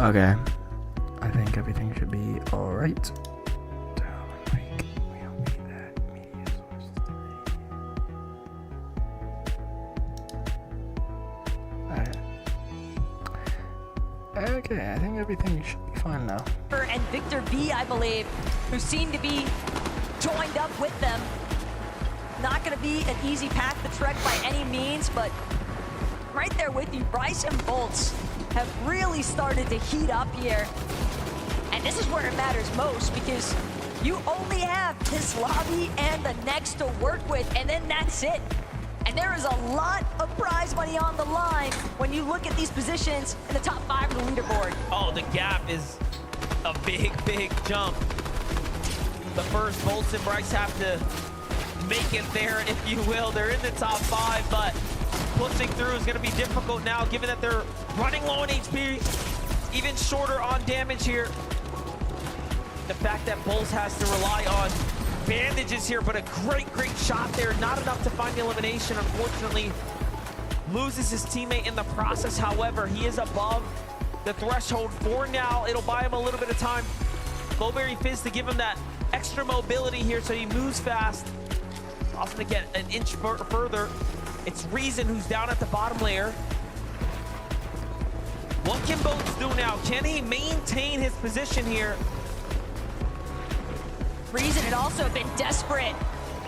Okay. I think everything should be alright. Okay, I think everything should be fine now. And Victor V, I believe, who seem to be joined up with them. Not going to be an easy path to trek by any means, but right there with you, Bryce and Bolts have really started to heat up here. And this is where it matters most, because you only have this lobby and the next to work with, and then that's it. And there is a lot of prize money on the line when you look at these positions in the top 5 of the leaderboard. Oh, the gap is a big, big jump. The first Bolts and Bryce have to make it there, if you will. They're in the top 5, but pushing through is going to be difficult now, given that they're running low on HP, even shorter on damage here. The fact that Bolts has to rely on bandages here, but a great shot there. Not enough to find the elimination, unfortunately. Loses his teammate in the process. However, he is above the threshold for now. It'll buy him a little bit of time. Glowberry Fizz to give him that extra mobility here, so he moves fast. Also to get an inch further. It's Reason who's down at the bottom layer. What can Bolts do now? Can he maintain his position here? Reason had also been desperate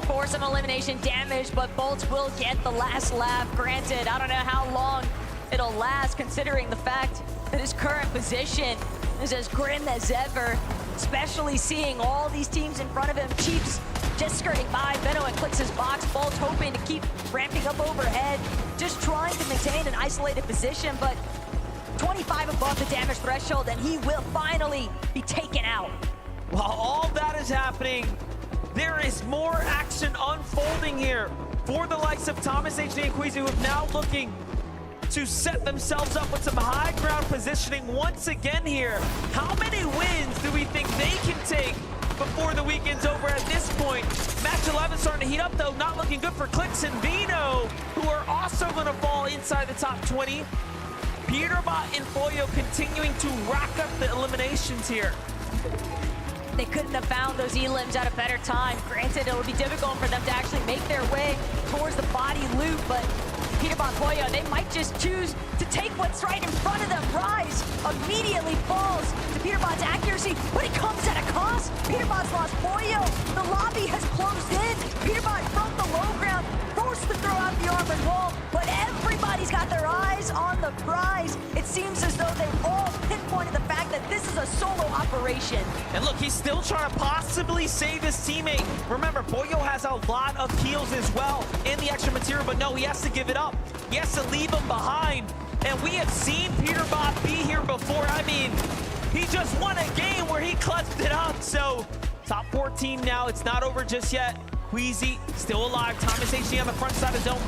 for some elimination damage, but Bolts will get the last laugh. Granted, I don't know how long it'll last, considering the fact that his current position is as grim as ever, especially seeing all these teams in front of him. Chiefs just skirting by. Benno and clicks his box. Bolts hoping to keep ramping up overhead, just trying to maintain an isolated position, but 25 above the damage threshold, and he will finally be taken out. While all that is happening, there is more action unfolding here for the likes of Thomas HD and Queasy, who are now looking to set themselves up with some high ground positioning once again here. How many wins do we think they can take before the weekend's over at this point? Match 11 starting to heat up, though. Not looking good for Clicks and Vino, who are also going to fall inside the top 20. Peterbot and Foyo continuing to rack up the eliminations here. They couldn't have found those elims at a better time. Granted, it would be difficult for them to actually make their way towards the body loot, but Peterbot and Foyo, they might just choose to take what's right in front of them. Rise immediately falls to Peterbot's accuracy, but it comes at a cost. Peterbot's lost Foyo. The lobby has closed in. Peterbot from the low ground, forced to throw out the armored wall, but everybody's got their eyes on the prize. It seems as though they've all pinpointed the fact that this is a solo operation. And look, he's still trying to possibly save his teammate. Remember, Foyo has a lot of heals as well and the extra material, but no, he has to give it up. He has to leave him behind. And we have seen Peterbot be here before. I mean, he just won a game where he clutched it up. So top 14 now. It's not over just yet. Queasy still alive. Thomas HD on the front side of the zone.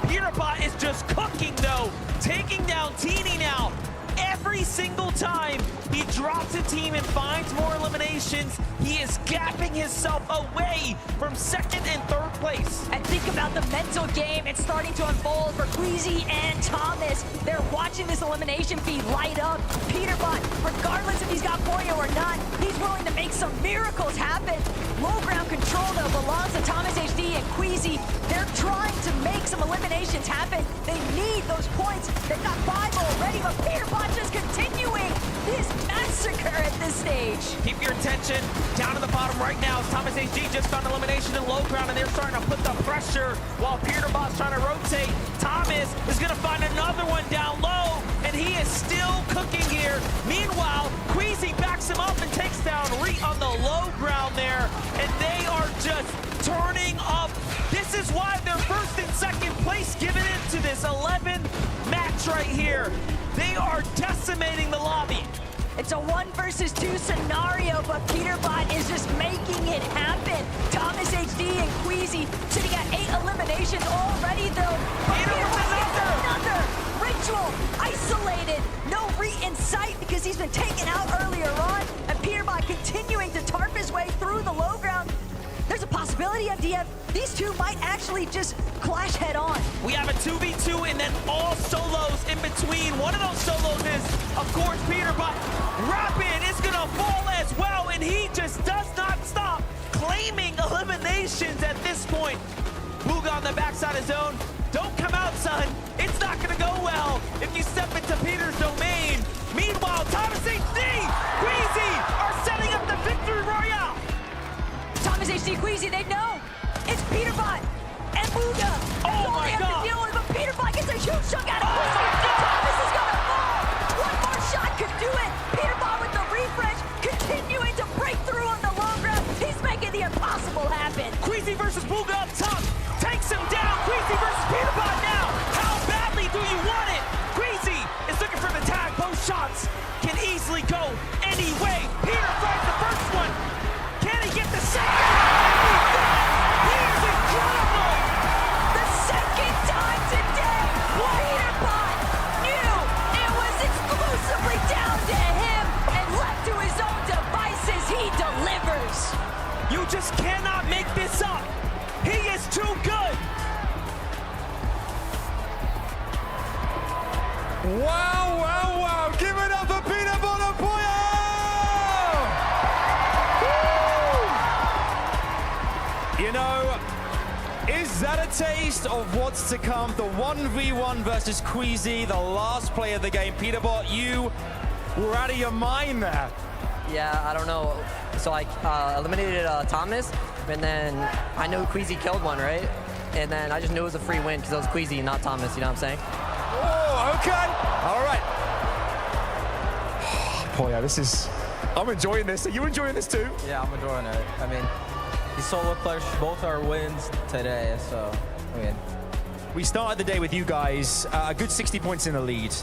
Peterbot is just cooking, though. Taking down Teeny now. Every single time he drops a team and finds more eliminations, he is gapping himself away from second and third place. And think about the mental game. It's starting to unfold for Queasy and Thomas. They're watching this elimination feed light up. Peterbot, regardless if he's got Foyo or not, he's willing to make some miracles happen. Low ground control, though, belongs to Thomas HD and Queasy. They're trying to make some eliminations happen. They need those points. They've got 5 already, but Peterbot just continuing his massacre at this stage. Keep your attention down to the bottom right now. As Thomas HD just found elimination in low ground, and they're starting to put the pressure while Peterbot's trying to rotate. Thomas is going to find another one down low, and he is still cooking here. Meanwhile, Queasy backs him up and takes down Reet on the low ground there, and they are just turning up. This is why they're first and second place, giving into this 11 match right here. They are decimating the lobby. It's a 1 versus 2 scenario, but Peterbot is just making it happen. Thomas HD and Queasy sitting at 8 eliminations already, though. Peterbot gets another ritual, isolated, no Reet in sight because he's been taken out earlier on, and Peterbot continuing to tarp his way through the low ground. There's a possibility, MDF, these two might actually just clash head on. We have a 2v2 and then all solos in between. One of those solos is, of course, Peterbot. congratulations at this point. Booga on the backside of zone. Don't come out, son. It's not going to go well if you step into Peter's domain. Meanwhile, Thomas HD, Queasy are setting up the victory royale. Thomas HD, Queasy, they know. It's Peterbot and Booga. Oh all my they have God. to deal with, but Peterbot gets a huge chunk out of Queasy. Thomas is going to fall. One more shot could do it. Peterbot with the refresh, continuing to break through on the long ground. He's making the impossible happen. Queasy versus Booga up top. Takes him down. Queasy versus Peterbot now. How badly do you want it? Queasy is looking for the tag. Both shots can easily go any way. Peter finds the first one. Can he get the second? He is incredible. The second time today, Peterbot knew it was exclusively down to him, and left to his own devices, he delivers. You just cannot make this up. He is too good. Wow, wow, wow. Give it up for Peter Bonapoyo! You know, is that a taste of what's to come? The 1v1 versus Queasy, the last play of the game. Peterbot, you were out of your mind there. Yeah, I don't know. So I eliminated Thomas, and then I knew Queasy killed one, right? And then I just knew it was a free win because it was Queasy, not Thomas, you know what I'm saying? Oh, okay. All right. Poyo, this is... I'm enjoying this. Are you enjoying this too? Yeah, I'm enjoying it. I mean, these solo clutch, both our wins today, so, I mean. We started the day with you guys, a good 60 points in the lead.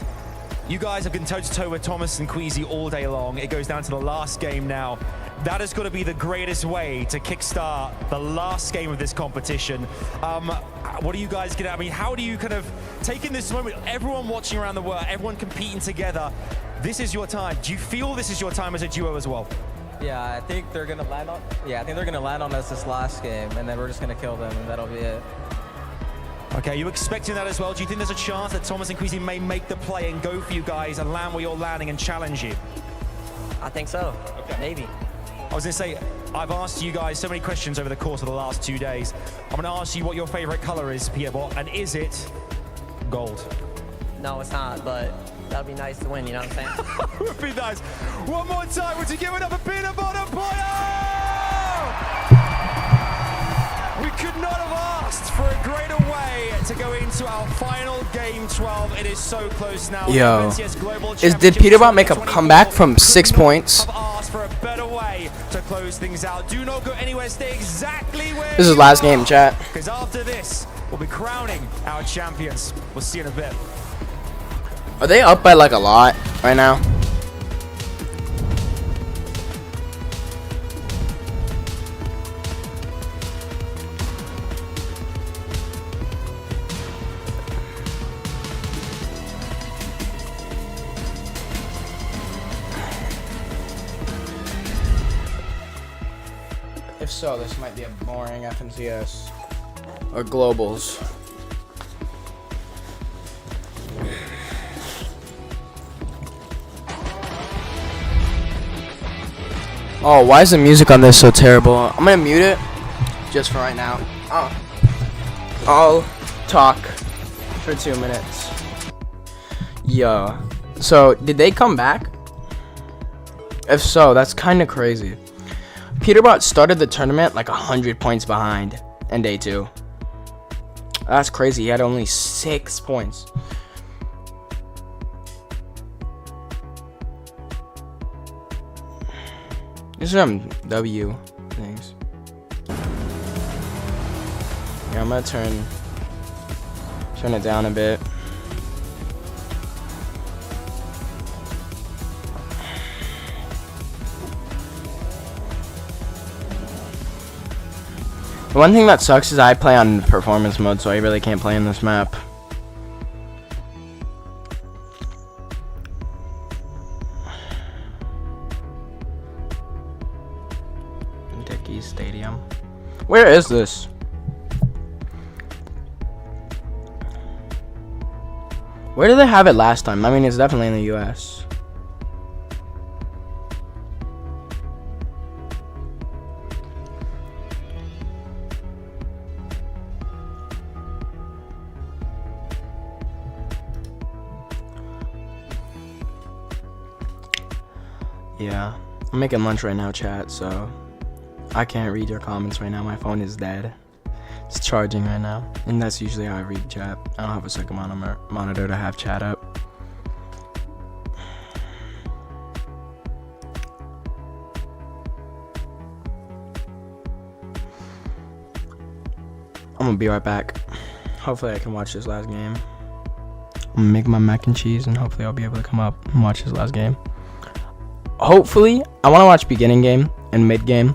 You guys have been toe-to-toe with Thomas and Queasy all day long. It goes down to the last game now. That has got to be the greatest way to kickstart the last game of this competition. What do you guys get at? I mean, how do you kind of take in this moment? Everyone watching around the world, everyone competing together. This is your time. Do you feel this is your time as a duo as well? Yeah, I think they're gonna land on. Yeah, I think they're gonna land on us this last game, and then we're just gonna kill them, and that'll be it. Okay, you expecting that as well? Do you think there's a chance that Thomas and Queasy may make the play and go for you guys and land where you're landing and challenge you? I think so. Okay. Maybe. I was going to say, I've asked you guys so many questions over the course of the last 2 days. I'm going to ask you what your favorite color is, Peterbot, and is it gold? No, it's not, but that'd be nice to win, you know what I'm saying? It would be nice. One more time, would you give it up for Peterbot and Poyo? We could not have asked for a greater way to go into our final game 12. It is so close now. Yo, did Peterbot make a comeback from 6 points? Have asked for a better way to close things out. Do not go anywhere. Stay exactly where This is you last are, game, chat. because after this, we'll be crowning our champions. We'll see you in a bit. Are they up by like a lot right now? If so, this might be a boring FNCS. Or globals. Oh, why is the music on this so terrible? I'm gonna mute it just for right now. I'll talk for 2 minutes. Yeah. So, did they come back? If so, that's kind of crazy. Peterbot started the tournament like 100 points behind in day 2. That's crazy. He had only 6 points. These are some W things. Yeah, I'm gonna turn it down a bit. The one thing that sucks is I play on performance mode, so I really can't play in this map. Dickey Stadium. Where is this? Where did they have it last time? I mean, it's definitely in the US. Yeah, I'm making lunch right now, chat, so I can't read your comments right now. My phone is dead. It's charging right now, and that's usually how I read chat. I don't have a second monitor to have chat up. I'm gonna be right back. Hopefully I can watch this last game. I'm gonna make my mac and cheese, and hopefully I'll be able to come up and watch this last game. Hopefully, I want to watch beginning game and mid game,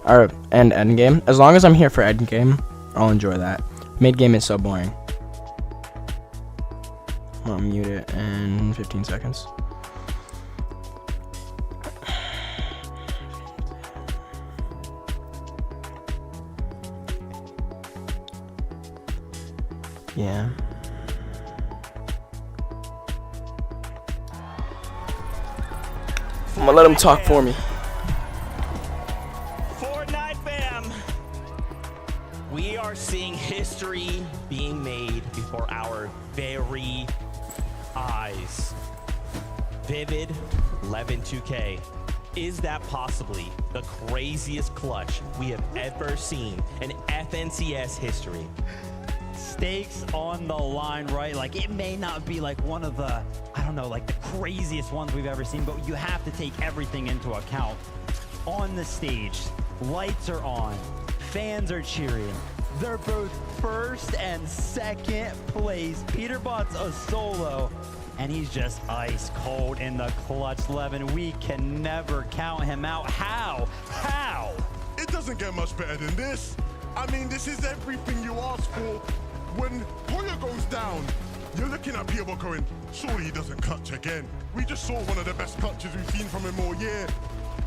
and end game. As long as I'm here for end game, I'll enjoy that. Mid game is so boring. I'll mute it in 15 seconds. Yeah. I'm gonna let him talk for me. Fortnite fam, we are seeing history being made before our very eyes. Vivid 11-2K. Is that possibly the craziest clutch we have ever seen in FNCS history? Stakes on the line, right? Like, it may not be like one of the, I don't know, like the craziest ones we've ever seen, but you have to take everything into account. On the stage, lights are on, fans are cheering. They're both first and second place. Peterbot's a solo, and he's just ice cold in the clutch 11. We can never count him out. How? It doesn't get much better than this. I mean, this is everything you asked for. When Poyo goes down, you're looking at Peterbot going, surely he doesn't clutch again. We just saw one of the best clutches we've seen from him all year.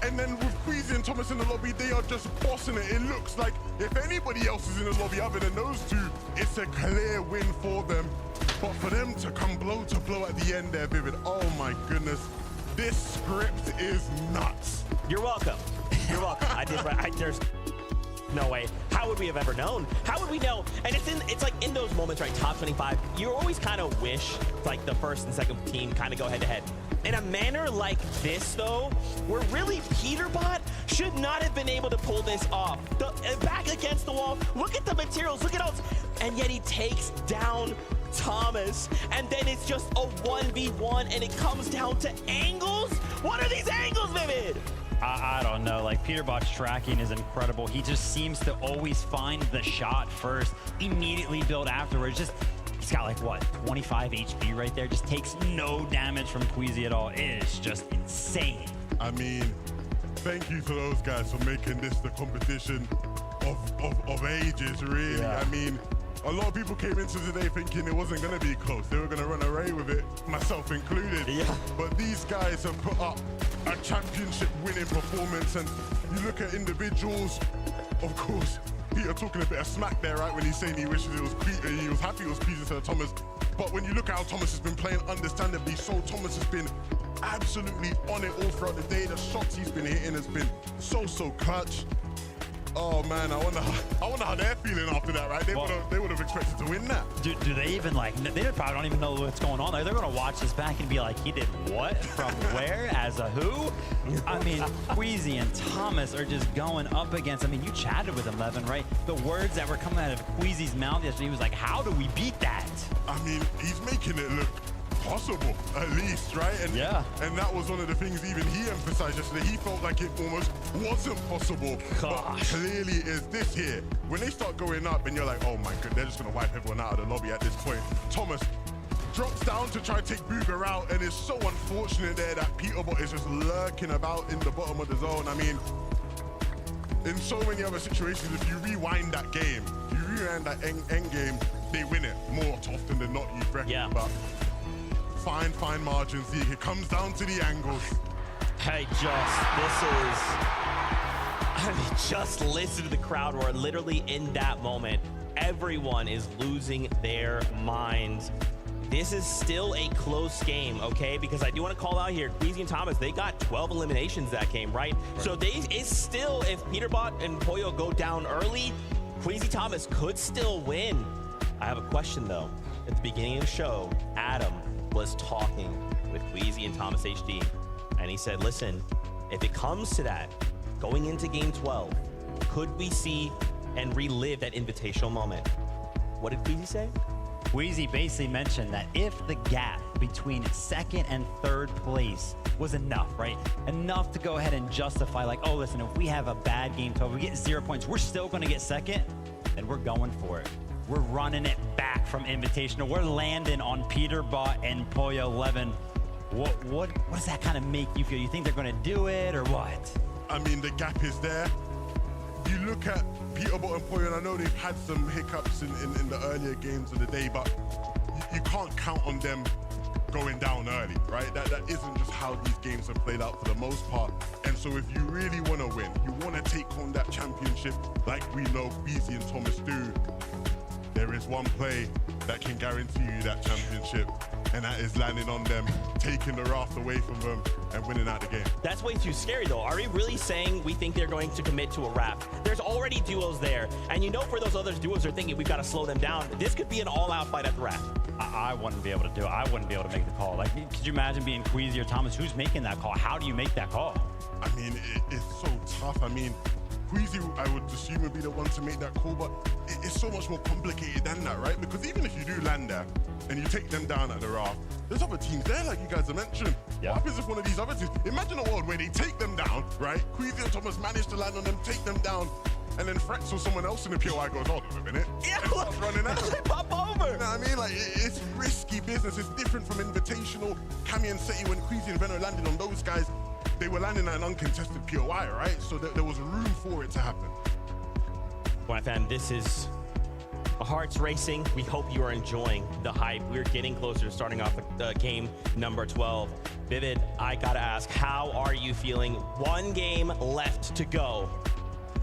And then with Queasy and Thomas in the lobby, they are just bossing it. It looks like if anybody else is in the lobby other than those two, it's a clear win for them. But for them to come blow to blow at the end there, Vivid, oh my goodness. This script is nuts. You're welcome. You're welcome. There's no way. How would we have ever known? How would we know? And it's like in those moments, right? Top 25, you always kind of wish like the first and second team kind of go head to head. In a manner like this, though, where really Peterbot should not have been able to pull this off. Back against the wall, look at the materials, look at all, and yet he takes down Thomas, and then it's just a 1v1, and it comes down to angles? What are these angles, Vivid? I don't know, like Peterbot's tracking is incredible. He just seems to always find the shot first, immediately build afterwards. Just, he's got like what, 25 HP right there. Just takes no damage from Queasy at all. It is just insane. I mean, thank you to those guys for making this the competition of ages, really. Yeah. I mean, a lot of people came into today thinking it wasn't going to be close. They were going to run away with it, myself included. Yeah. But these guys have put up a championship winning performance, and you look at individuals, of course, Peter talking a bit of smack there, right, when he's saying he wishes it was he was happy it was Queasy instead of Thomas. But when you look at how Thomas has been playing, understandably so, Thomas has been absolutely on it all throughout the day. The shots he's been hitting has been so clutch. Oh man, I wonder how they're feeling after that, right? They would have expected to win that. Do they even like, they probably don't even know what's going on there. They're gonna watch this back and be like, he did what? From where? As a who? I mean, Queasy and Thomas are just going up against, I mean, you chatted with 11, right? The words that were coming out of Queasy's mouth yesterday, he was like, how do we beat that? I mean, he's making it look possible, at least, right? And yeah. And that was one of the things even he emphasized yesterday. He felt like it almost wasn't possible. Gosh. But clearly is this here. When they start going up and you're like, oh my god, they're just gonna wipe everyone out of the lobby at this point. Thomas drops down to try to take Booger out, and it's so unfortunate there that Peterbot is just lurking about in the bottom of the zone. I mean, in so many other situations, if you rewind that game, you rewind that end game, they win it more often than not, you'd reckon. Yeah. But fine margins. It comes down to the angles. Hey, just listen to the crowd roar. Literally in that moment, everyone is losing their minds. This is still a close game, okay? Because I do want to call out here, Queasy and Thomas, they got 12 eliminations that game, right? So it's still, if Peterbot and Poyo go down early, Queasy Thomas could still win. I have a question though. At the beginning of the show, Adam was talking with Queasy and Thomas HD, and he said, listen, if it comes to that, going into game 12, could we see and relive that invitational moment? What did Queasy say? Queasy basically mentioned that if the gap between second and third place was enough, right? Enough to go ahead and justify like, oh, listen, if we have a bad game 12, we get 0 points, we're still gonna get second, then we're going for it. We're running it back from Invitational. We're landing on Peterbot and Pollo 11. What does that kind of make you feel? You think they're gonna do it or what? I mean, the gap is there. You look at Peterbot and Pollo, and I know they've had some hiccups in the earlier games of the day, but you can't count on them going down early, right? That isn't just how these games have played out for the most part. And so if you really want to win, you want to take home that championship like we know Queasy and Thomas do, there is one play that can guarantee you that championship, and that is landing on them, taking the raft away from them, and winning out the game. That's way too scary, though. Are we really saying we think they're going to commit to a raft? There's already duos there, and you know for those other duos are thinking we've got to slow them down. This could be an all-out fight at the raft. I wouldn't be able to do it. I wouldn't be able to make the call. Like, could you imagine being Queasy or Thomas? Who's making that call? How do you make that call? I mean, it's so tough. I mean, Queasy, I would assume, would be the one to make that call, but it's so much more complicated than that, right? Because even if you do land there and you take them down at the raft, there's other teams there, like you guys have mentioned. Yeah. What happens if one of these other teams, imagine a world where they take them down, right? Queasy and Thomas manage to land on them, take them down, and then Fretz or someone else in the POI goes, hold on a minute. Yeah, and starts running out. they pop over. You know what I mean? Like, it's risky business. It's different from Invitational. Cami and Seti, when Queasy and Venno landed on those guys, they were landing at an uncontested POI, right? So there was room for it to happen. Well, fam, this is hearts racing. We hope you are enjoying the hype. We're getting closer to starting off game number 12. Vivid, I gotta ask, how are you feeling? One game left to go.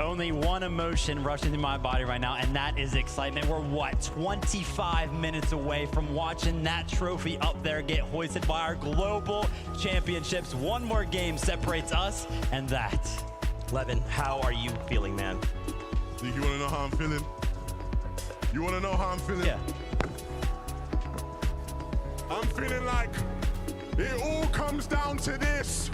Only one emotion rushing through my body right now, and that is excitement. We're, what, 25 minutes away from watching that trophy up there get hoisted by our global championships. One more game separates us and that. Levin, how are you feeling, man? You want to know how I'm feeling? You want to know how I'm feeling? Yeah. I'm feeling like it all comes down to this.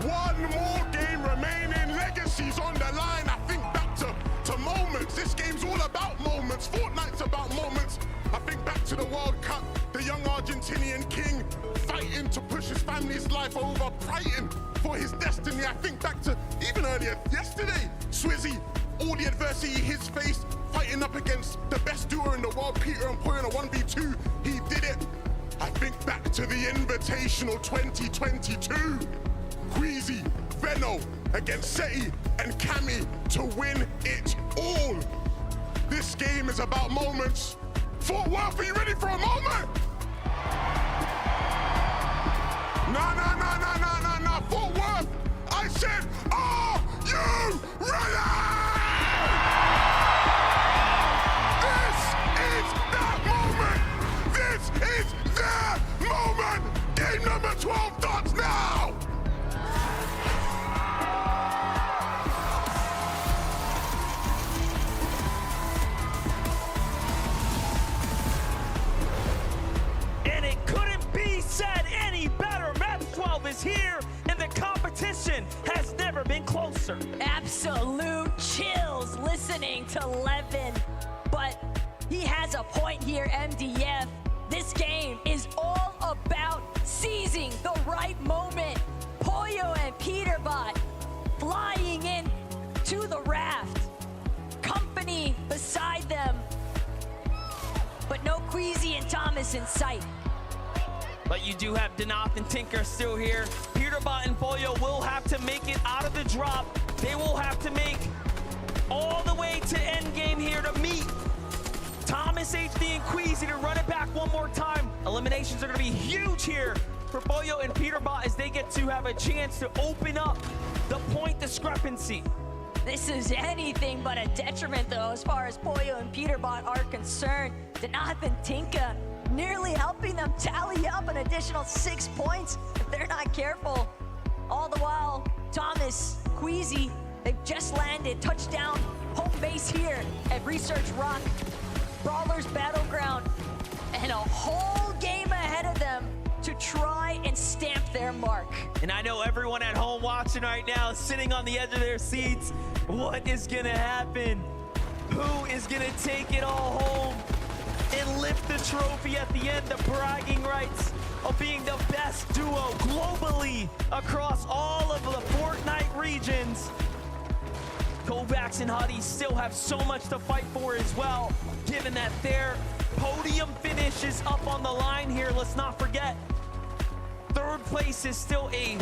One more game remaining, legacies on the line. I think back to moments. This game's all about moments. Fortnite's about moments. I think back to the World Cup, the young Argentinian king fighting to push his family's life over, fighting for his destiny. I think back to even earlier yesterday, Swizzy, all the adversity he's faced, fighting up against the best duo in the world, Peter and Pollo in a 1v2. He did it. I think back to the Invitational 2022. Queasy, Venno against Seti and Cami to win it all. This game is about moments. Fort Worth, are you ready for a moment? No. Fort Worth, I said, are you ready? This is that moment. This is their moment. Game number 12 starts now. And it couldn't be said any better. Match 12 is here, and the competition has never been closer. Absolute chills listening to Levin. But he has a point here, MDF. This game is all about seizing the right moment. Pollo and Peterbot flying in to the raft. Company beside them. But no Queasy and Thomas in sight. But you do have Danoth and Tinker still here. Peterbot and Pollo will have to make it out of the drop. They will have to make all the way to endgame here to meet Thomas, HD, and Queasy to run it back one more time. Eliminations are going to be huge here for Pollo and Peterbot as they get to have a chance to open up the point discrepancy. This is anything but a detriment, though, as far as Pollo and Peterbot are concerned. Danoth and Tinka nearly helping them tally up an additional 6 points if they're not careful. All the while, Thomas, Queasy, they've just landed touchdown home base here at Research Rock, Brawlers Battleground, and a whole game ahead of them to try and stamp their mark. And I know everyone at home watching right now is sitting on the edge of their seats. What is gonna happen? Who is gonna take it all home and lift the trophy at the end, the bragging rights of being the best duo globally across all of the Fortnite regions? Kovacs and Huddy still have so much to fight for as well, given that their podium finish is up on the line here. Let's not forget, third place is still a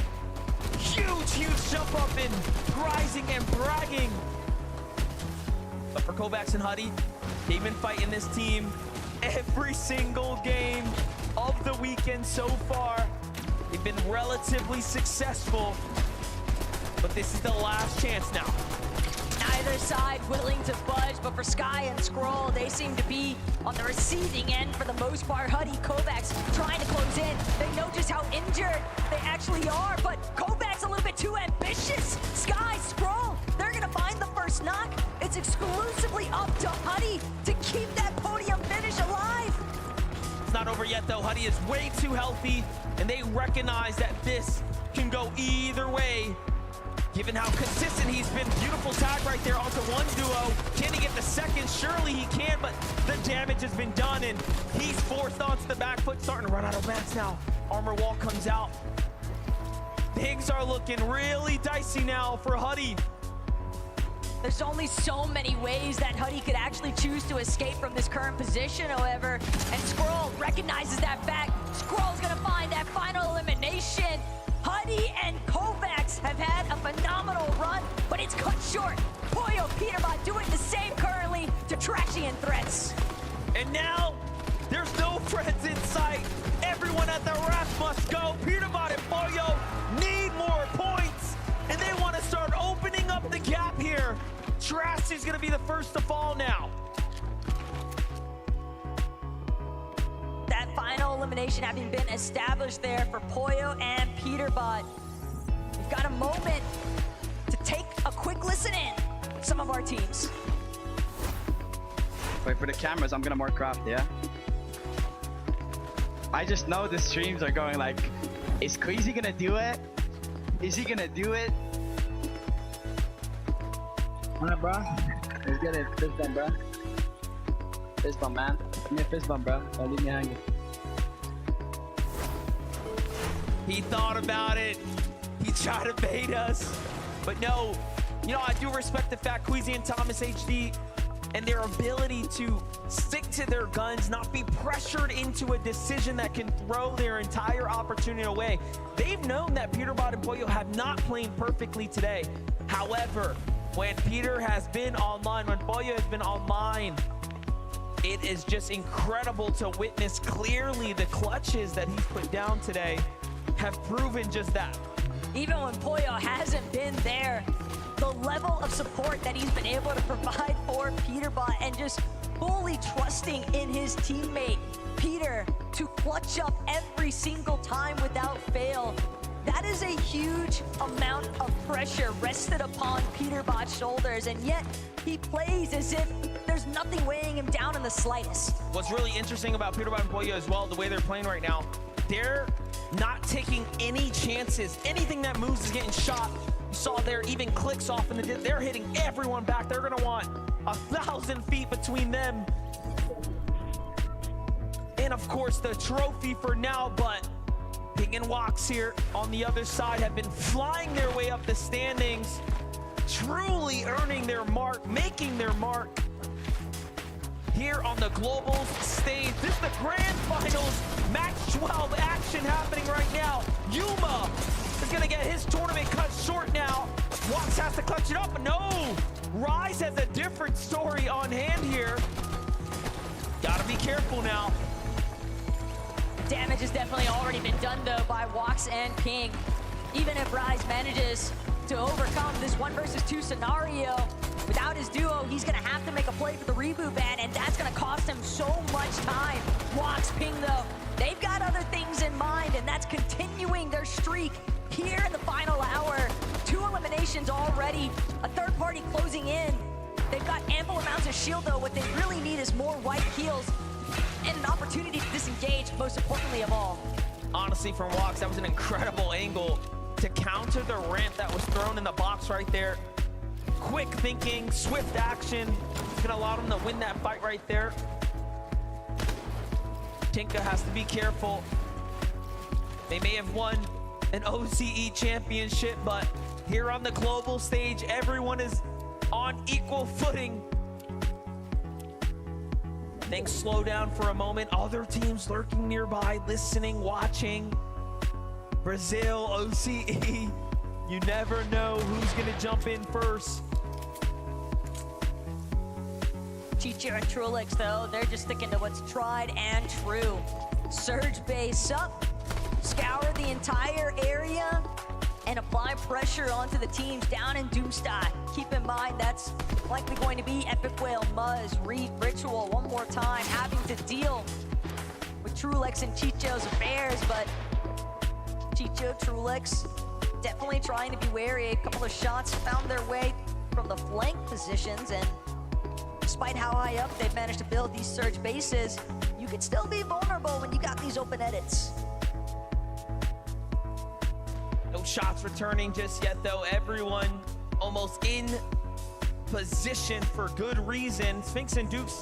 huge jump up in prizing and bragging. But for Kovacs and Huddy, they've been fighting this team every single game of the weekend so far. They've been relatively successful, but this is the last chance now. Neither side willing to budge, but for Sky and Scroll, they seem to be on the receiving end for the most part. Huddy, Kovacs trying to close in. They know just how injured they actually are, but Kovacs a little bit too ambitious. Sky, Scroll, they're gonna find the first knock. It's exclusively up to Huddy to keep that podium finish alive. It's not over yet though. Huddy is way too healthy, and they recognize that this can go either way. Given how consistent he's been, beautiful tag right there onto one duo. Can he get the second? Surely he can, but the damage has been done, and he's forced onto the back foot, starting to run out of mats now. Armor wall comes out. Things are looking really dicey now for Huddy. There's only so many ways that Huddy could actually choose to escape from this current position, however, and Squirrel recognizes that fact. Squirrel's gonna find that final elimination. Huddy and Kovacs have had a phenomenal run, but it's cut short. Pollo Peterbot doing the same currently to Trashy and Threats. And now, there's no friends in sight. Everyone at the ref must go. Peterbot and Pollo need more points, and they want to start opening up the gap here. Trashy's gonna be the first to fall now. That final elimination having been established there for Pollo and Peterbot. We've got a moment to take a quick listen in with some of our teams. Wait for the cameras, I'm gonna more craft, yeah? I just know the streams are going like, is Queasy gonna do it? Is he gonna do it? Alright, bro. Let's get it. Fist bump, bro. Fist bump, man. Give me a fist bump, bro. Don't leave me hanging. He thought about it. He tried to bait us. But no, you know, I do respect the fact Queasy and Thomas HD and their ability to stick to their guns, not be pressured into a decision that can throw their entire opportunity away. They've known that Peterbot and Pollo have not played perfectly today. However, when Peter has been online, when Pollo has been online, it is just incredible to witness clearly the clutches that he's put down today have proven just that. Even when Pollo hasn't been there, the level of support that he's been able to provide for Peterbot and just fully trusting in his teammate, Peter, to clutch up every single time without fail. That is a huge amount of pressure rested upon Peterbot's shoulders, and yet he plays as if there's nothing weighing him down in the slightest. What's really interesting about Peterbot and Pollo as well, the way they're playing right now, they're not taking any chances. Anything that moves is getting shot. You saw there even clicks off in the they're hitting everyone back. They're gonna want 1,000 feet between them and of course the trophy for now. But Ping and Wax here on the other side have been flying their way up the standings, truly earning their mark, making their mark here on the Globals stage. This is the grand finals, match 12 action happening right now. Yuma is gonna get his tournament cut short now. Wax has to clutch it up, but no! Rise has a different story on hand here. Gotta be careful now. Damage has definitely already been done though by Wax and Ping. Even if Rise manages to overcome this 1 versus 2 scenario, without his duo, he's gonna have to make a play for the reboot ban, and that's gonna cost him so much time. Wax, Ping though, they've got other things in mind, and that's continuing their streak here in the final hour. 2 eliminations already, a third party closing in. They've got ample amounts of shield though. What they really need is more white heals and an opportunity to disengage, most importantly of all. honestly, from Walks. That was an incredible angle to counter the ramp that was thrown in the box right there. Quick thinking, swift action. It's gonna allow him to win that fight right there. Tinka has to be careful. They may have won an OCE championship, but here on the global stage, everyone is on equal footing. Things slow down for a moment. Other teams lurking nearby, listening, watching. Brazil, OCE. You never know who's gonna jump in first. Chicho and Trulix, though, they're just sticking to what's tried and true. Surge base up, scour the entire area, and apply pressure onto the teams down in Doomsday. Keep in mind, that's likely going to be Epic Whale, Muzz, Reed, Ritual, one more time, having to deal with Trulix and Chicho's affairs, but Chicho, Trulix, definitely trying to be wary. A couple of shots found their way from the flank positions, and despite how high up they've managed to build these surge bases, you can still be vulnerable when you got these open edits. No shots returning just yet, though. Everyone almost in position for good reason. Sphinx and Dukes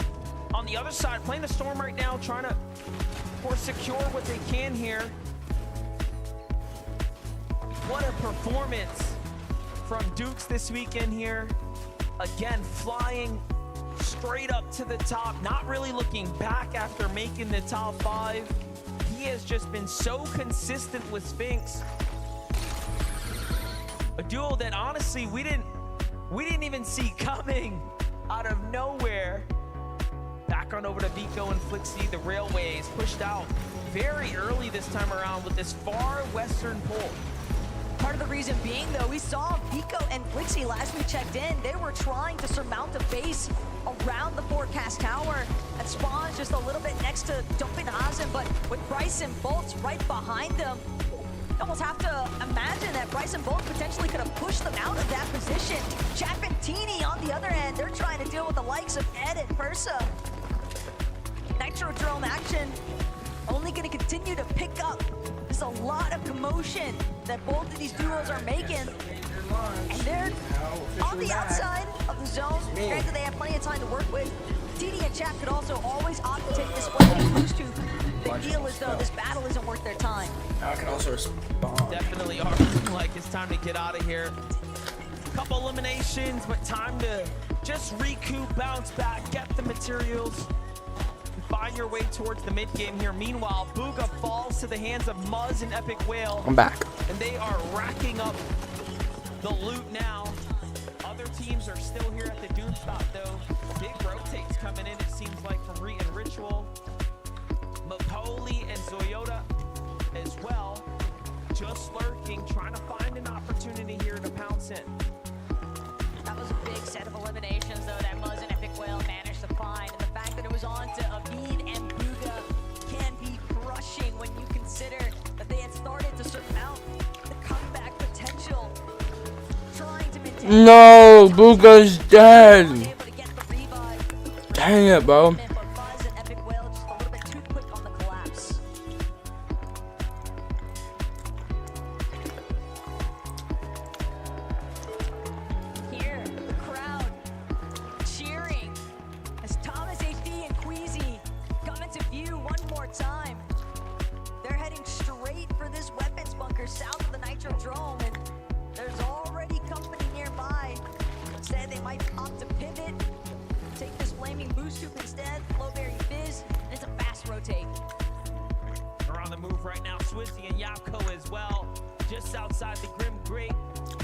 on the other side, playing the Storm right now, trying to, of course, secure what they can here. What a performance from Dukes this weekend here. Again, flying straight up to the top, not really looking back after making the top 5. He has just been so consistent with Sphinx. A duo that honestly we didn't even see coming out of nowhere. Back on over to Vico and Flixie. The Railways pushed out very early this time around with this far western pull. Part of the reason being, though, we saw Vico and Flixie last we checked in. They were trying to surmount the base around the forecast tower that spawns just a little bit next to Dumping Hazen, but with Bryce and Bolts right behind them, you almost have to imagine that Bryce and Bolts potentially could have pushed them out of that position. Chap and Teeny on the other end, they're trying to deal with the likes of Ed and Persa. Nitrodrome action only going to continue to pick up. There's a lot of commotion that both of these duos are making, and they're on the outside of the zone. Granted, they have plenty of time to work with. TD and Chap could also always opt to take this flanking boost tube. The deal is, though, this battle isn't worth their time. I can also respond. Definitely are looking like it's time to get out of here. Couple eliminations, but time to just recoup, bounce back, get the materials, and find your way towards the mid game here. Meanwhile, Booga falls to the hands of Muzz and Epic Whale. I'm back. And they are racking up the loot now. Other teams are still here at the Doom spot, though. Big rotates coming in, it seems like, from Reed and Ritual. Mapoli and Zoyota as well. Just lurking, trying to find an opportunity here to pounce in. That was a big set of eliminations, though, that Muzz and Epic Whale managed to find. And the fact that it was on to Avid and Booga can be crushing when you consider that they had started to surmount the comeback potential. Trying to maintain. No, Booga's dead. Dang it, bro. South of the Nitrodrome, and there's already company nearby. Instead, they might opt to pivot, take this flaming boost tube instead, Flowberry Fizz, and it's a fast rotate. They're on the move right now, Swizzy and Yapko as well, just outside the Grim Grate.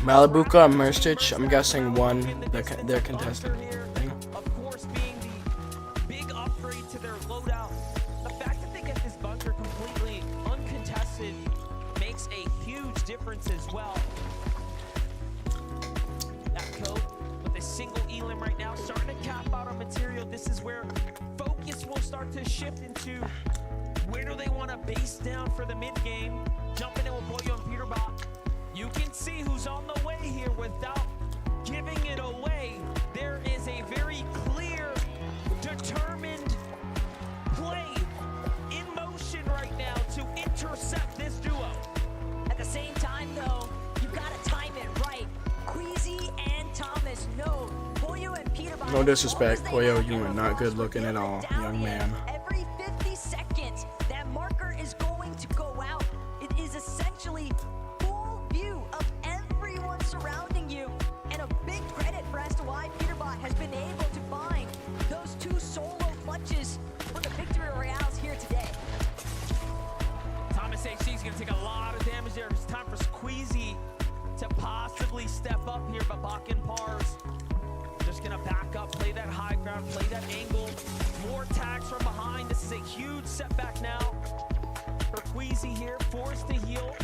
Malibuka and Merstich, I'm guessing won their contested thing. Of course, being the big upgrade to their loadout. The fact that they get this bunker completely uncontested makes a huge difference as well. Yapko with a single elim right now, starting to cap out on material. This is where focus will start to shift into where do they want to base down for the mid game. Jumping in with Boyo and Peterbot. You can see who's on the way here without giving it away. There is a very clear, determined play in motion right now to intercept this. No disrespect, Koyo, you are not good looking at all, young man. Every 50 seconds, that marker is going to go out. It is essentially full view of everyone surrounding you. And a big credit for as to why Peterbot has been able to find those 2 solo clutches for the victory royales here today. Thomas HC is going to take a lot of damage there. It's time for Squeezy to possibly step up here, but Bach and Pars just going to back up, play that high ground, play that angle. More tags from behind. This is a huge setback now for Queasy here, forced to heal.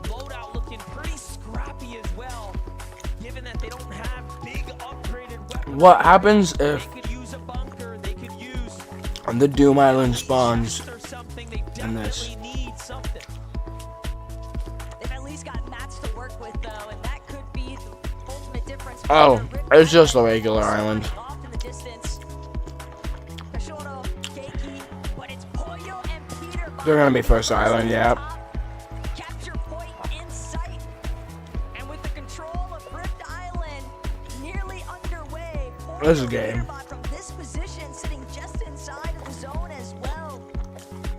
Loadout looking pretty scrappy as well, given that they don't have big upgraded weapons. What happens if They could use a bunker, they could use on the Doom Island spawns or something. They in this? definitely need something. They've at least got mats to work with, though, and that could be the ultimate difference. Oh, it's just a regular island. Off in the distance. Peshoro, Keiki, but it's Pollo and Peter. They're gonna be first island, yeah. Capture point in sight. And with the control of Rift Island nearly underway, This is a Pollo and game. Peterbot from this position sitting just inside of the zone as well.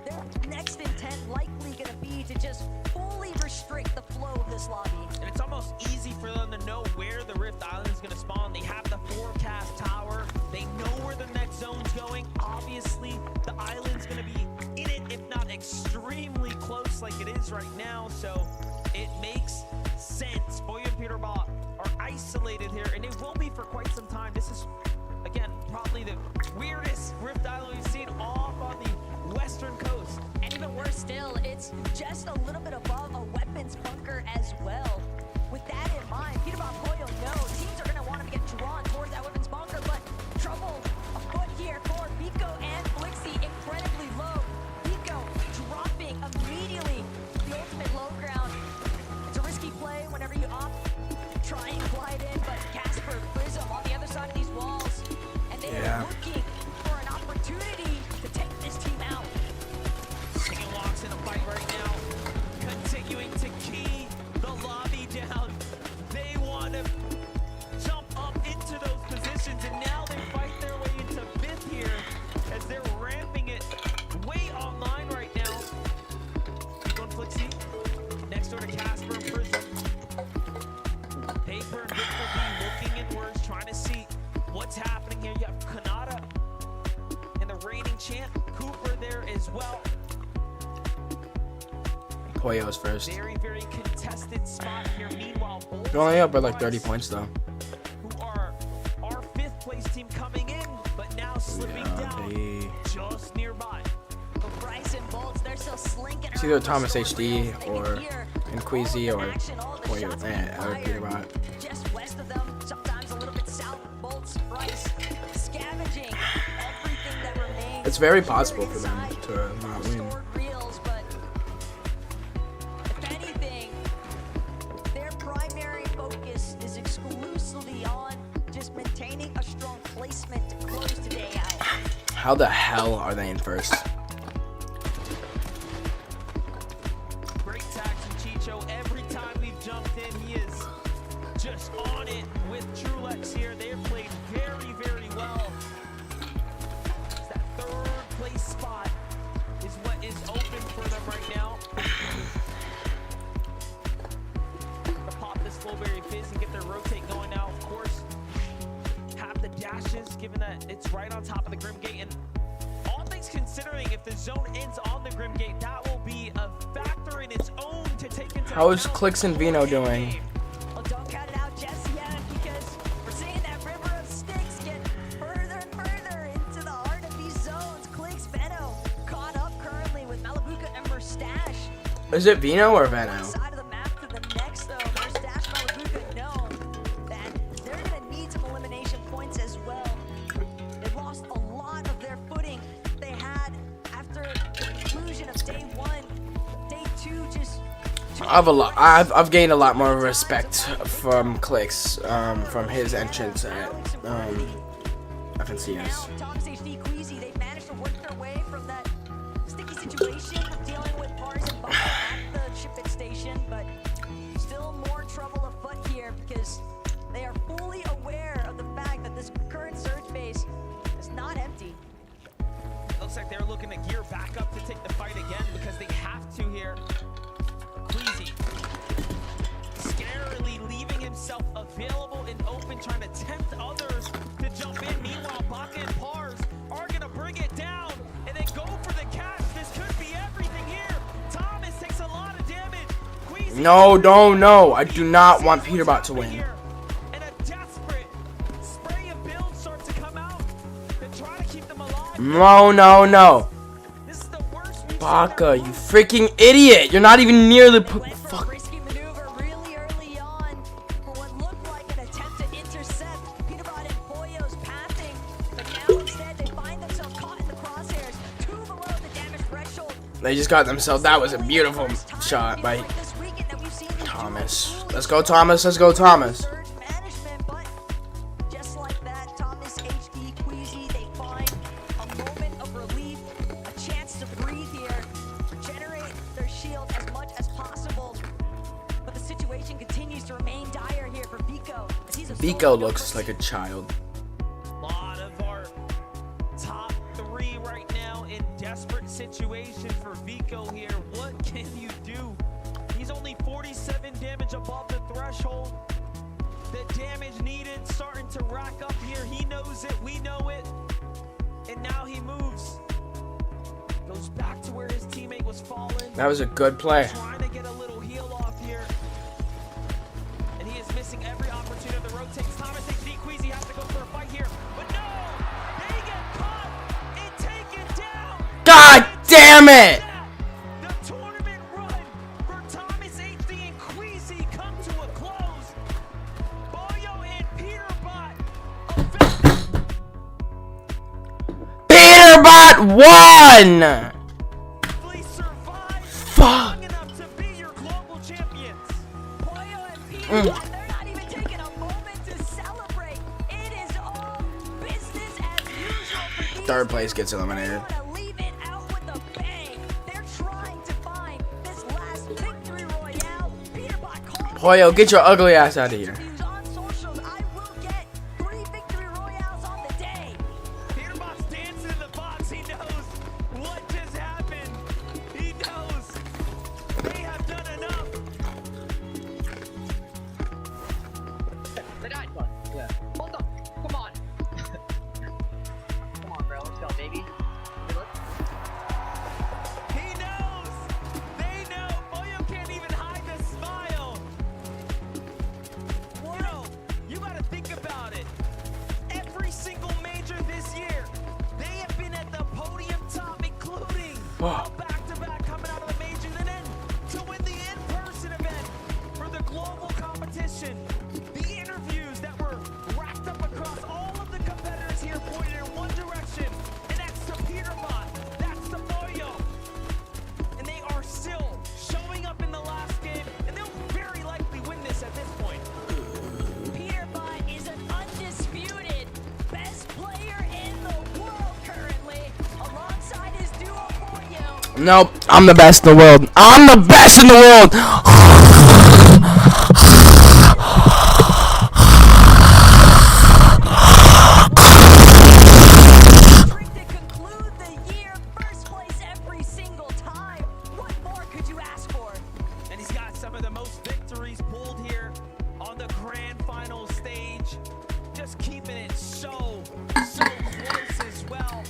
Their next intent likely going to be to just fully restrict the flow of this lobby. And it's almost easy for them to know where the Rift Island is going to spawn. They have the forecast tower. They know where the next zone's going. Obviously, the island's going to be in it, if not extremely close like it is right now. So it makes sense. Boy and Peterbot are isolated here, and it will be for quite some time. This is, again, probably the weirdest Rift Island we've seen off on the western coast. And even worse still, it's just a little bit above a weapons bunker as well. With that in mind, Peterbot Pollo know teams are going to want to get drawn towards that weapons bunker, but trouble afoot here for Biko and Flixie, incredibly low. Biko dropping immediately the ultimate low ground. It's a risky play whenever you opt, try and glide in, but Casper, Prism on the other side of these walls, and they are looking for an opportunity to take this team out. Taking walks in a fight right now, continuing to key the lobby down. They want to jump up into those positions, and now they fight their way into 5th here as they're ramping it way online right now. Going Flixie, next door to Casper and Prism. Paper and Victor B looking inwards, trying to see what's happening here. You have Kanata and the reigning champ, Cooper there as well. Koyo's first. Very, very contested spot here. Meanwhile, They're only up by like 30 points though. who are our 5th place team coming in, but now slipping down just nearby. But Bryce and Bolts, they're still slinking It's either around Thomas the short HD rails. They or can hear Queasy all or the action, all the Koyo shots being or fired. Peterbot. Just west of them, sometimes a little bit south. Bolts, Bryce, scavenging everything that remains. It's very possible for them Inside to not win. stored reels, but if anything, their primary focus is exclusively on just maintaining a strong placement to close today out. How the hell are they in first? Great tags from Chicho. Every time we've jumped in, he is just on it with Trulex here. They have played very, very well. That 3rd place spot is what is open for them right now. To pop this Flowberry Fizz and get their rotate going now, of course. Have the dashes, given that it's right on top of the Grim Gate. And all things considering, if the zone ends on the Grim Gate, that will be a factor in its own to take into How is account. Clicks and Vino doing? Well, don't count it out just yet, because we're seeing that river of sticks get further and further into the heart of these zones. Clicks, Veno, caught up currently with Malabuka and Mustache. Is it Vino or One Veno? side of the map to the next, though. Mustache and Malabuka know that they're going to need some elimination points as well. They lost a lot of their footing they had after the conclusion of day 1. Day 2 just... I've gained a lot more respect from Clicks from his entrance at FNCS. Now, Thomas HD, Queasy, they've managed to work their way from that sticky situation of dealing with Pars and Bumble at the shipping station, but still more trouble afoot here because they are fully aware of the fact that this current like they're looking to gear back up to take the fight again because they have to here. Queasy scarily leaving himself available and open, trying to tempt others to jump in. Meanwhile, Baka and Pars are going to bring it down and then go for the catch. This could be everything here. Thomas takes a lot of damage. Queasy, No. I do not want Peterbot to win. and a desperate spray of builds start to come out to try to keep them alive. No. This is the worst we've Baka, seen you freaking idiot. You're not even near the... Went for a Fuck. risky maneuver really early on for what looked like an attempt to intercept Peterbot and Pollo's pathing, but now instead they find themselves caught in the crosshairs, 2 below the damage threshold. They just got themselves. That was a beautiful shot by This weekend that we've seen them Thomas. Let's go, Thomas. Let's go, Thomas. surge management, but just like that, Thomas, HD, Queasy, they find a moment of relief, a chance to breathe here, regenerate their shield as much as possible. But the situation continues to remain dire here for Vico. As he's Vico looks like a child. lot of our top 3 right now in desperate situation for Vico here. What can you do? He's only 47 damage above the threshold. The damage needed starting to rack up here. He knows it, we know it. And now he moves. Goes back to where his teammate was falling. That was a good play. Trying to get a little heal off here. And he is missing every opportunity of the rotates. Thomas HD Queasy has to go for a fight here. But no! They get caught and taken down! God damn it! The tournament run for Thomas HD and Queasy come to a close. Boyo and Peterbot Peterbot won! effectively survived Fuck. long enough to be your global champions. Pollo and Peterbot, they're not even taking a moment to celebrate. It is all business as usual for these 3rd place gets eliminated. They want to leave it out with a bang. They're trying to find this last victory royale. Peterbot calls Pollo, get your ugly ass out of here. interviews on socials. I will get 3 victory royales on the day. Peterbot's dancing in the box. He knows what just happened. He knows they have done enough. The night one. Yeah. Hold on. Come on. Come on, bro. Let's go, baby. Hey, look. He knows. They know. Boyo can't even hide the smile. You know, you got to think about it. Every single major this year, they have been at the podium top, including all back-to-back coming out of the majors, and then to win the in-person event for the global competition. The interviews that were racked up across all of the competitors here pointed in one direction, and that's to Peterbot, that's to Boyo. And they are still showing up in the last game, and they'll very likely win this at this point. Peterbot is an undisputed best player in the world currently, alongside his duo Pollo. Nope, I'm the best in the world. I'm the best in the world! Trick to conclude the year, first place every single time. What more could you ask for? And he's got some of the most victories pulled here on the grand final stage. Just keeping it so close as well.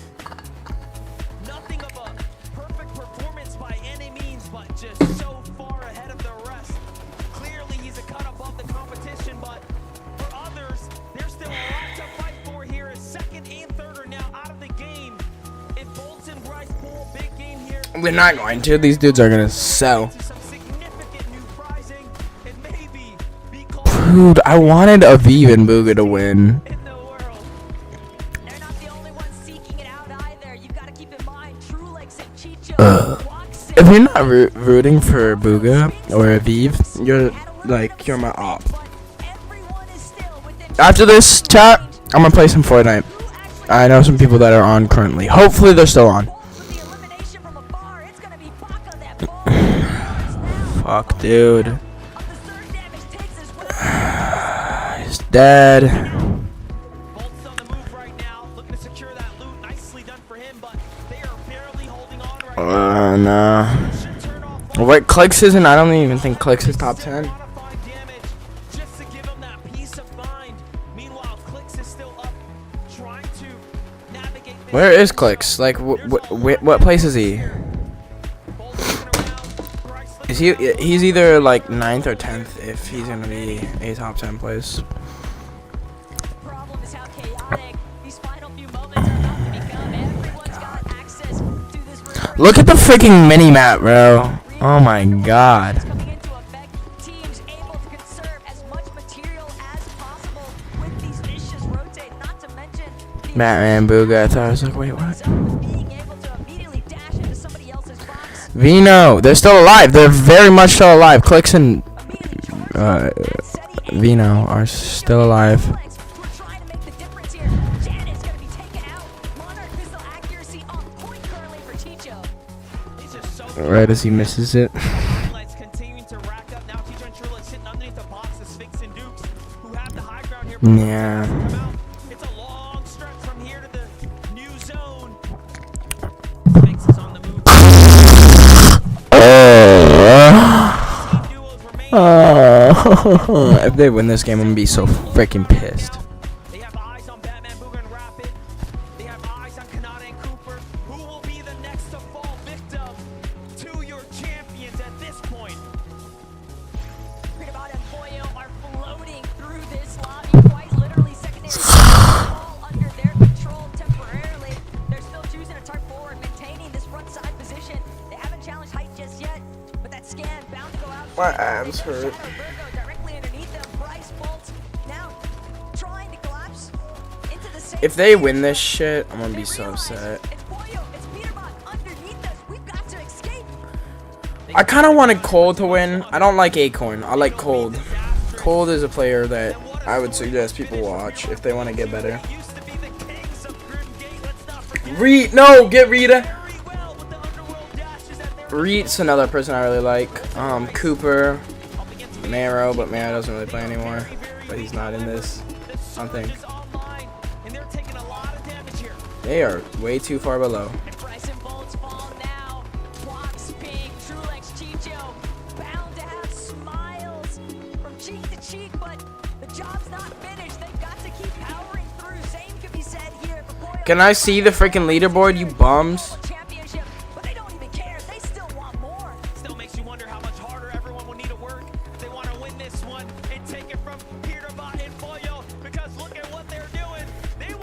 Nothing of a perfect performance by any means, but just so far ahead of the rest. Clearly, he's a cut above the competition, but for others, there's still a lot to fight for here as 2nd and 3rd are now out of the game. If Bolton, Bryce pull a big game here, We're not going to. These dudes are gonna sell. to some significant new prizing and maybe be called Dude, I wanted Aviv and Booga to win. in the world. They're not the only ones seeking it out either. You've got to keep in mind, Trulex and Chicho. Waching, If you're not rooting for Booga or Aviv, you're my op. but everyone is still within After this chat, I'm gonna play some Fortnite. I know some people that are on currently. Hopefully they're still on. with the elimination from afar. It's going to be Baka that falls now. Fuck, dude. Of the surge damage takes his way. He's dead. Bolt's on the move right now, looking to secure that loot. Nicely done for him, but they are No. What Clicks isn't? I don't even think Clicks is top 10. Where is Clicks? Like, what place is he? Is he? He's either like 9th or 10th if he's gonna be a top 10 place. Look at the freaking mini map, bro. Oh my god. Batman, Booga. I thought I was like, wait, what? Vino, they're still alive. They're very much still alive. Clicks and Vino are still alive. Right as he misses it. Yeah. If they win this game, I'm gonna be so freaking pissed. They have eyes on Batman, Booger, and Rapid. They have eyes on Kanata and Cooper. Who will be the next to fall victim to your champions at this point? About and Pollo are floating through this lobby, quite literally secondary all under their control temporarily. They're still choosing to turn forward, maintaining this front side position. They haven't challenged height just yet, but that scan bound to go out. My abs hurt. If they win this shit, I'm gonna be so upset. I kind of wanted Cold to win. I don't like Acorn. I like Cold. Cold is a player that I would suggest people watch if they want to get better. No, get Rita. Reed's another person I really like. Cooper, Marrow, but Marrow doesn't really play anymore. But he's not in this. I think. They are way too far below. Can I see the freaking leaderboard, you bums?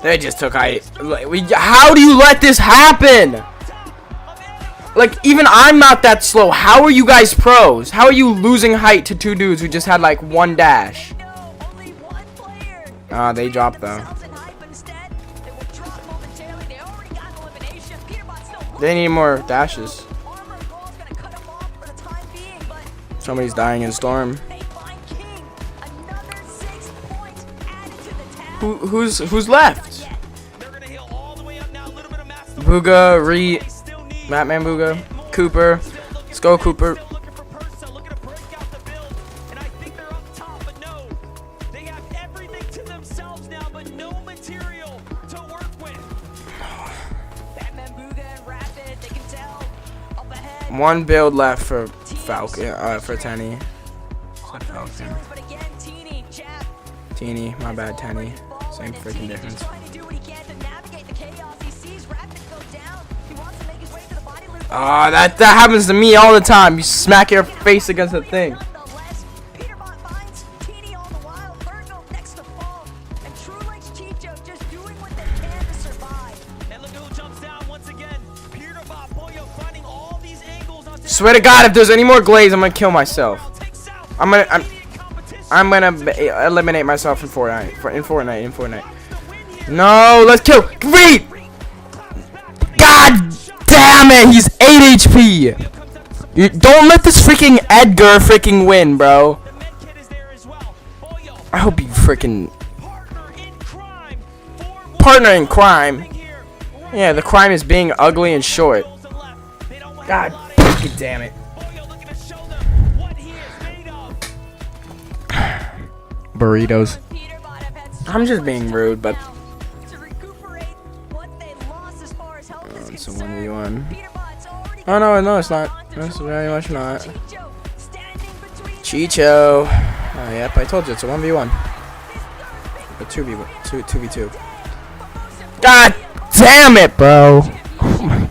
They just took height. How do you let this happen? Like, even I'm not that slow. How are you guys pros? How are you losing height to two dudes who just had like one dash? They dropped though. They need more dashes. Somebody's dying in Storm. Who's left? Booga, Reed, Batman Booga, Cooper. Let's go, Cooper. One build left for Falcon, for Tenny. Teeny, my bad, Tenny. Same freaking difference. That happens to me all the time. You smack your face against the thing. Swear to God, if there's any more glaze, I'm gonna kill myself. I'm gonna eliminate myself in Fortnite. No, let's kill Reed. God damn it, he's 8 HP. Don't let this freaking Edgar freaking win, bro. I hope you freaking partner in crime. Yeah, the crime is being ugly and short. God damn it. Burritos. I'm just being rude, but it's a 1v1. Oh no, it's not. It's very much not. Chicho. Oh yep, I told you it's a 1v1. A 2v2. God damn it, bro! Oh my.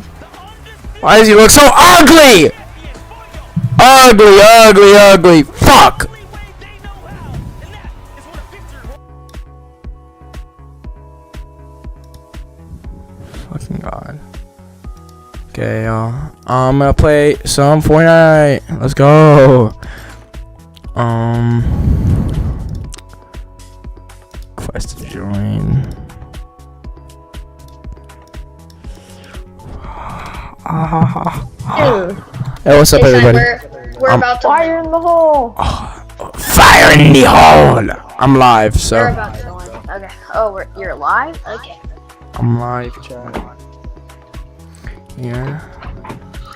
Why does he look so ugly? Ugly. Fuck! Fucking God. Okay, y'all. I'm gonna play some Fortnite. Let's go. Quest to join. Hey, what's up, everybody? We're about to Fire in the hole. Fire in the hole. I'm live, so. We're about to go in. Okay. Oh, you're live? Okay. I'm live, chat. Yeah.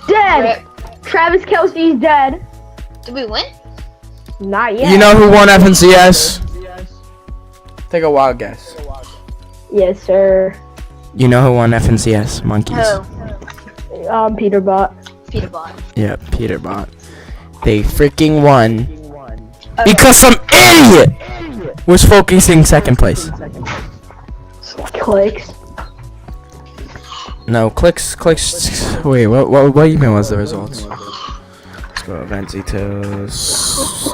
Dead. Travis Kelce's dead. Did we win? Not yet. You know who won FNCS? Take a wild guess. Yes, sir. You know who won FNCS? Monkeys. Who? Peterbot. Peterbot. Yeah, Peterbot. They freaking won. Because some idiot was focusing second place. Clicks. No, clicks. Wait, what even was the results? Let's go, Ventitos.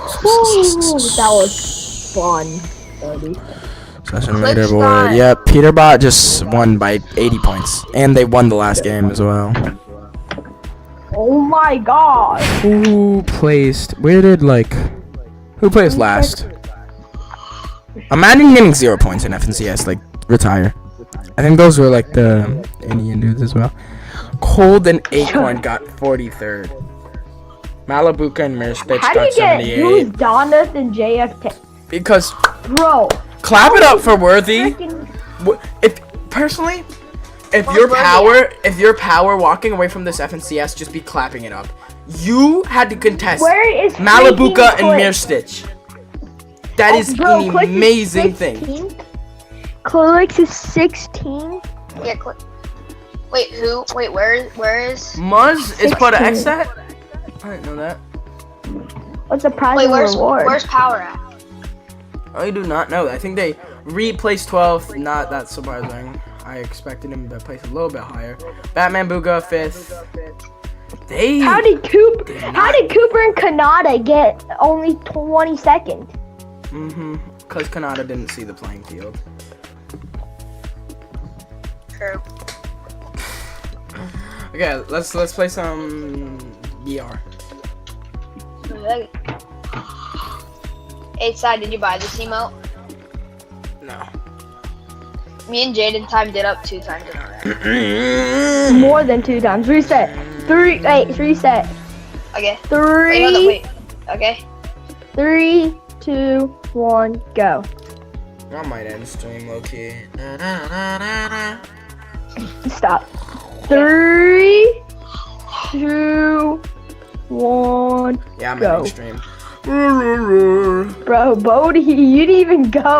That was fun, buddy. Session leaderboard. Yep, Peterbot just won by 80 points, and they won the last game as well. Oh my God. Who placed? Who placed last? Imagine getting 0 points in FNCS, like retire. I think those were like the Indian dudes as well. Cold and Acorn got 43rd. Malabuka and Mirspitch How do got you get 78. who's Donut and JFK? Because Bro. clap it up for Worthy. Freaking- If your power walking away from this FNCS, just be clapping it up. You had to contest Where is Malabuka freaking and Click? Mirspitch. That is Bro, an Click is amazing thing. 16? Clicks is 16. Yeah, wait, who? Wait, where is? Muzz is put an 16. X set? I didn't know that. What's the prize Wait, and where's reward? Power at? I do not know. I think they replaced 12th. Not that surprising. I expected him to place a little bit higher. Batman Booga 5th. How did Cooper and Kanata get only 22nd? Because Kanata didn't see the playing field. True. Okay, let's play some VR. Hey, Side, did you buy this emote? No. Me and Jaden timed it up 2 times in a row. More than 2 times. Reset. Reset. Okay. Three. Wait. Okay. 3, 2, 1, go. I might end stream, low-key. Stop. 3, 2, 1, Yeah, I'm go. ending stream. Bro, Bodie, you didn't even go.